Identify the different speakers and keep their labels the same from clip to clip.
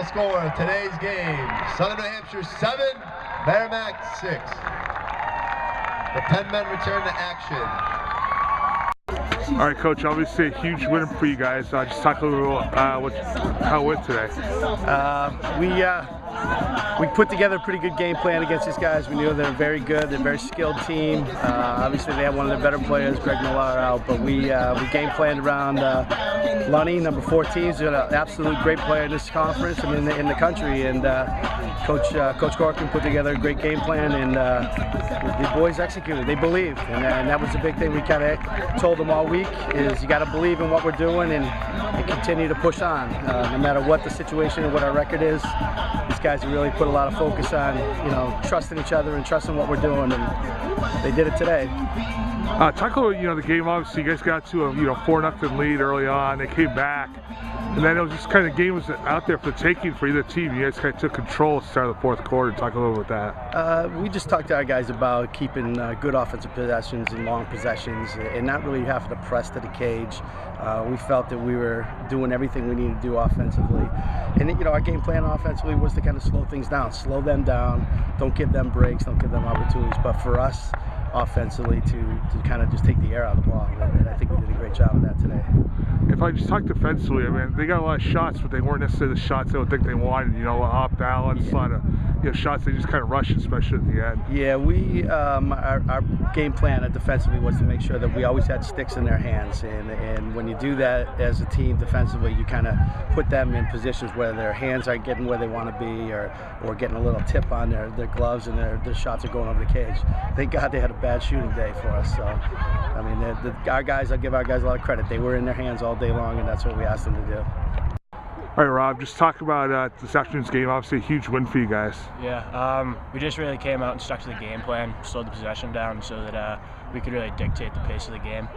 Speaker 1: final score of today's game. Southern New Hampshire 7, Merrimack 6. The Penmen return to action.
Speaker 2: All right, Coach, obviously a huge win for you guys. Just talk a little how it went today.
Speaker 3: We put together a pretty good game plan against these guys. We knew they're very good. They're a very skilled team. Obviously, they have one of their better players, Greg Millar, out. But we game planned around Lunny, number 14. He's an absolute great player in this conference and in the country. And Coach Corcoran put together a great game plan, and the boys executed. They believed, and that was the big thing we kind of told them all week: is you got to believe in what we're doing and continue to push on, no matter what the situation and what our record is. These guys have really put a lot of focus on, trusting each other and trusting what we're doing, and they did it today.
Speaker 2: Talk about, the game. Obviously, you guys got to a 4-0 lead early on. They came back, and then it was just kind of game was out there for the taking for either team. You guys kind of took control at the start of the fourth quarter. Talk a little about that.
Speaker 3: We just talked to our guys about keeping good offensive possessions and long possessions, and not really having to press to the cage. We felt that we were doing everything we needed to do offensively, and our game plan offensively was to kind of slow things down, slow them down, don't give them breaks, don't give them opportunities. But for us, offensively, to kind of just take the air out of the ball, and I think we did a great job of that today.
Speaker 2: If I just talk defensively, I mean, they got a lot of shots, but they weren't necessarily the shots they would think they wanted. Off balance, a lot of shots they just kind of rushed, especially at the end.
Speaker 3: Yeah, our game plan defensively was to make sure that we always had sticks in their hands, and when you do that as a team defensively, you kind of put them in positions where their hands aren't getting where they want to be, or getting a little tip on their gloves, and their shots are going over the cage. Thank God they had a bad shooting day for us. So, I mean, our guys, I give our guys a lot of credit. They were in their hands all day long, and that's what we asked them to do.
Speaker 2: All right, Rob, just talk about this afternoon's game. Obviously a huge win for you guys.
Speaker 4: Yeah, we just really came out and stuck to the game plan, slowed the possession down so that we could really dictate the pace of the game,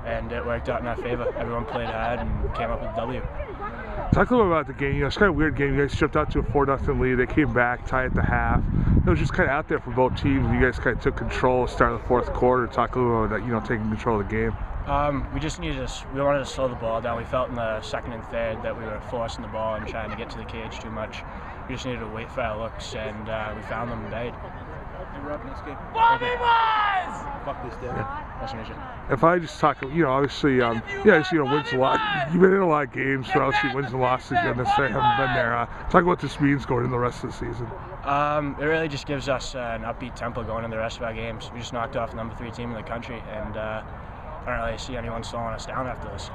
Speaker 4: and it worked out in our favor. Everyone played hard and came up with a W.
Speaker 2: Talk a little about the game. It's kind of a weird game. You guys stripped out to a 4-0 lead. They came back, tied at the half. It was just kind of out there for both teams. You guys kind of took control, started the fourth quarter. Talk a little about taking control of the game.
Speaker 4: We wanted to slow the ball down. We felt in the second and third that we were forcing the ball and trying to get to the cage too much. We just needed to wait for our looks, and we found them and bade.
Speaker 1: Fuck this day.
Speaker 4: Nice to meet you.
Speaker 2: If I just talk, obviously, wins a lot. You've been in a lot of games, so obviously wins and losses. You necessarily haven't been there. Talk about this means going in the rest of the season.
Speaker 4: It really just gives us an upbeat tempo going in the rest of our games. We just knocked off the number 3 team in the country, and I don't really see anyone slowing us down after this.